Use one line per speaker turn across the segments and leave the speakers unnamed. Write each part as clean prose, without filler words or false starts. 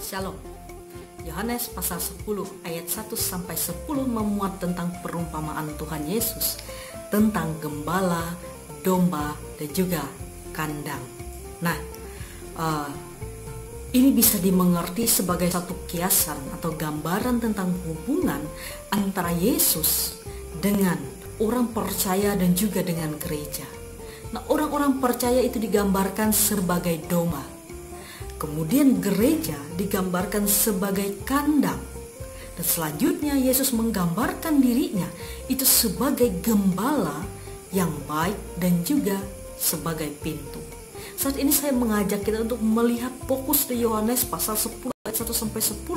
Shalom. Yohanes pasal 10 ayat 1-10 memuat tentang perumpamaan Tuhan Yesus tentang gembala, domba, dan juga kandang. Nah, ini bisa dimengerti sebagai satu kiasan atau gambaran tentang hubungan antara Yesus dengan orang percaya dan juga dengan gereja. Nah, orang-orang percaya itu digambarkan sebagai domba. Kemudian gereja digambarkan sebagai kandang. Dan selanjutnya Yesus menggambarkan dirinya itu sebagai gembala yang baik dan juga sebagai pintu. Saat ini saya mengajak kita untuk melihat fokus di Yohanes pasal 10 ayat 1-10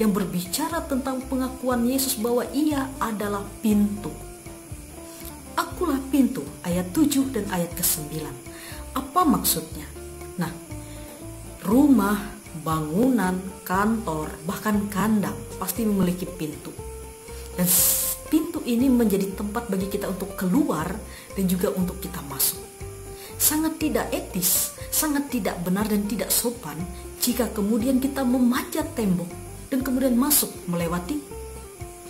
yang berbicara tentang pengakuan Yesus bahwa ia adalah pintu. Akulah pintu, ayat 7 dan ayat ke-9. Apa maksudnya? Nah, rumah, bangunan, kantor, bahkan kandang pasti memiliki pintu. Dan pintu ini menjadi tempat bagi kita untuk keluar dan juga untuk kita masuk. Sangat tidak etis, sangat tidak benar dan tidak sopan jika kemudian kita memanjat tembok dan kemudian masuk melewati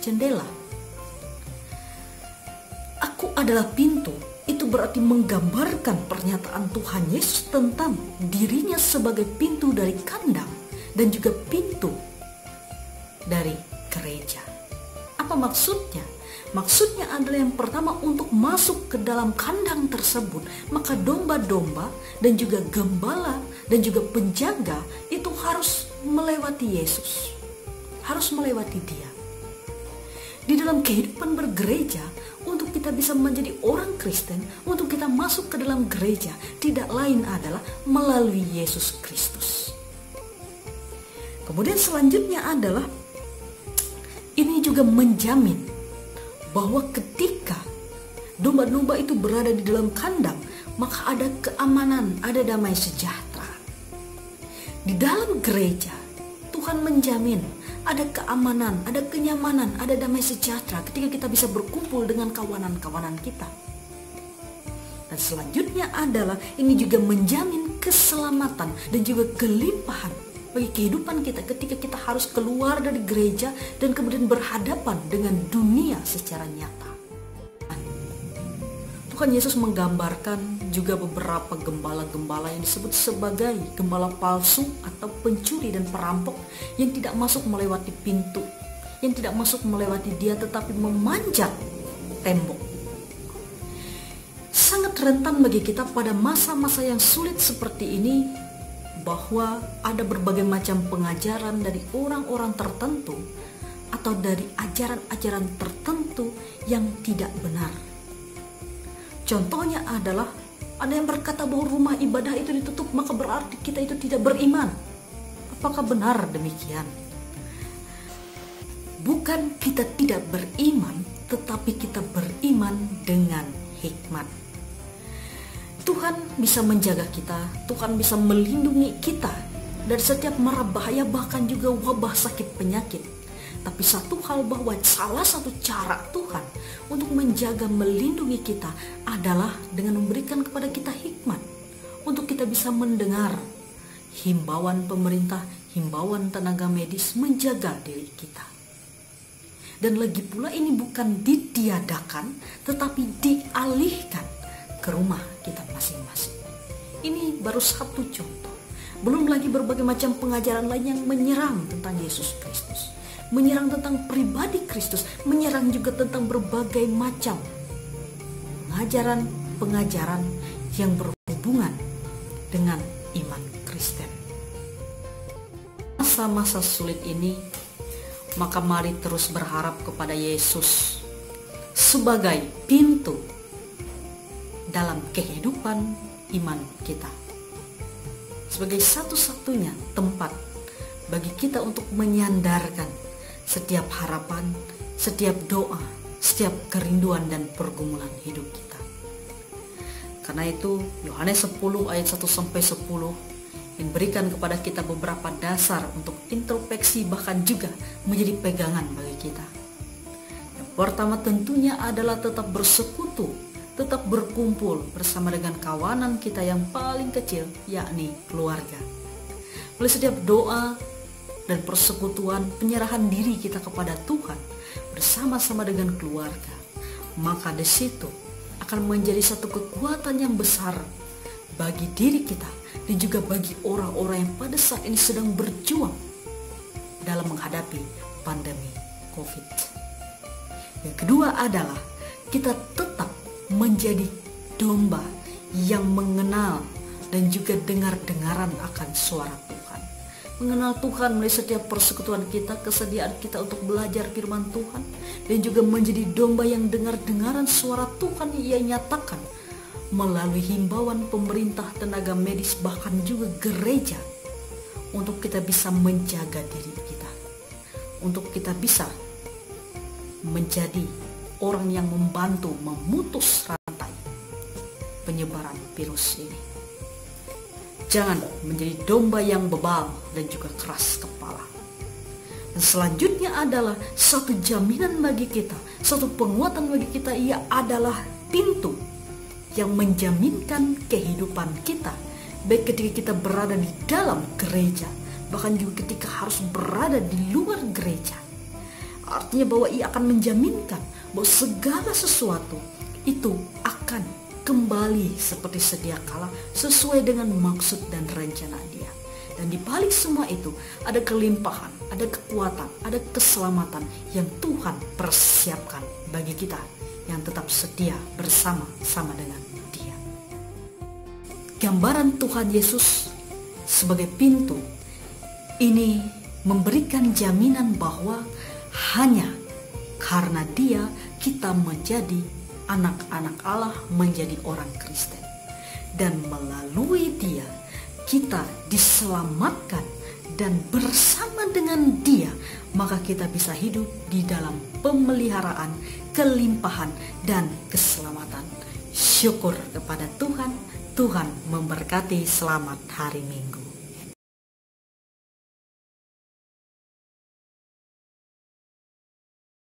jendela. Aku adalah pintu. Itu berarti menggambarkan pernyataan Tuhan Yesus tentang dirinya sebagai pintu dari kandang dan juga pintu dari gereja. Apa maksudnya? Maksudnya adalah yang pertama, untuk masuk ke dalam kandang tersebut, maka domba-domba dan juga gembala dan juga penjaga itu harus melewati Yesus. Harus melewati Dia. Di dalam kehidupan bergereja, untuk kita bisa menjadi orang Kristen, untuk kita masuk ke dalam gereja, tidak lain adalah melalui Yesus Kristus. Kemudian selanjutnya adalah, ini juga menjamin bahwa ketika domba-domba itu berada di dalam kandang, maka ada keamanan, ada damai sejahtera. Di dalam gereja, Tuhan menjamin ada keamanan, ada kenyamanan, ada damai sejahtera ketika kita bisa berkumpul dengan kawanan-kawanan kita. Dan selanjutnya adalah, ini juga menjamin keselamatan dan juga kelimpahan bagi kehidupan kita ketika kita harus keluar dari gereja dan kemudian berhadapan dengan dunia secara nyata. Tuhan Yesus menggambarkan juga beberapa gembala-gembala yang disebut sebagai gembala palsu atau pencuri dan perampok yang tidak masuk melewati pintu, yang tidak masuk melewati Dia tetapi memanjat tembok. Sangat rentan bagi kita pada masa-masa yang sulit seperti ini, bahwa ada berbagai macam pengajaran dari orang-orang tertentu atau dari ajaran-ajaran tertentu yang tidak benar. Contohnya adalah, ada yang berkata bahwa rumah ibadah itu ditutup, maka berarti kita itu tidak beriman. Apakah benar demikian? Bukan kita tidak beriman, tetapi kita beriman dengan hikmat. Tuhan bisa menjaga kita, Tuhan bisa melindungi kita dari setiap mara bahaya, bahkan juga wabah sakit penyakit. Tapi satu hal, bahwa salah satu cara Tuhan untuk menjaga, melindungi kita adalah dengan memberikan kepada kita hikmat untuk kita bisa mendengar himbauan pemerintah, himbauan tenaga medis menjaga diri kita. Dan lagi pula ini bukan ditiadakan, tetapi dialihkan ke rumah kita masing-masing. Ini baru satu contoh. Belum lagi berbagai macam pengajaran lain yang menyerang tentang Yesus Kristus, menyerang tentang pribadi Kristus, menyerang juga tentang berbagai macam pengajaran yang berhubungan dengan iman Kristen. Masa-masa sulit ini, maka mari terus berharap kepada Yesus sebagai pintu dalam kehidupan iman kita, sebagai satu-satunya tempat bagi kita untuk menyandarkan setiap harapan, setiap doa, setiap kerinduan dan pergumulan hidup kita. Karena itu Yohanes 10 ayat 1-10 memberikan kepada kita beberapa dasar untuk introspeksi, bahkan juga menjadi pegangan bagi kita. Yang pertama tentunya adalah tetap bersekutu, tetap berkumpul bersama dengan kawanan kita yang paling kecil, yakni keluarga. Oleh setiap doa, dan persekutuan penyerahan diri kita kepada Tuhan bersama-sama dengan keluarga, maka di situ akan menjadi satu kekuatan yang besar bagi diri kita dan juga bagi orang-orang yang pada saat ini sedang berjuang dalam menghadapi pandemi COVID. Yang kedua adalah kita tetap menjadi domba yang mengenal dan juga dengar-dengaran akan suara Tuhan. Mengenal Tuhan melalui setiap persekutuan kita, kesediaan kita untuk belajar firman Tuhan, dan juga menjadi domba yang dengar-dengaran suara Tuhan yang ia nyatakan melalui himbauan pemerintah, tenaga medis, bahkan juga gereja, untuk kita bisa menjaga diri kita, untuk kita bisa menjadi orang yang membantu memutus rantai penyebaran virus ini. Jangan menjadi domba yang bebal dan juga keras kepala. Dan selanjutnya adalah satu jaminan bagi kita, satu penguatan bagi kita, ia adalah pintu yang menjaminkan kehidupan kita, baik ketika kita berada di dalam gereja, bahkan juga ketika harus berada di luar gereja. Artinya bahwa ia akan menjaminkan bahwa segala sesuatu itu akan kembali seperti sedia kala sesuai dengan maksud dan rencana Dia. Dan di balik semua itu ada kelimpahan, ada kekuatan, ada keselamatan yang Tuhan persiapkan bagi kita yang tetap setia bersama-sama dengan Dia. Gambaran Tuhan Yesus sebagai pintu ini memberikan jaminan bahwa hanya karena Dia kita menjadi anak-anak Allah, menjadi orang Kristen, dan melalui Dia kita diselamatkan, dan bersama dengan Dia maka kita bisa hidup di dalam pemeliharaan, kelimpahan, dan keselamatan. Syukur kepada Tuhan. Tuhan memberkati. Selamat hari Minggu.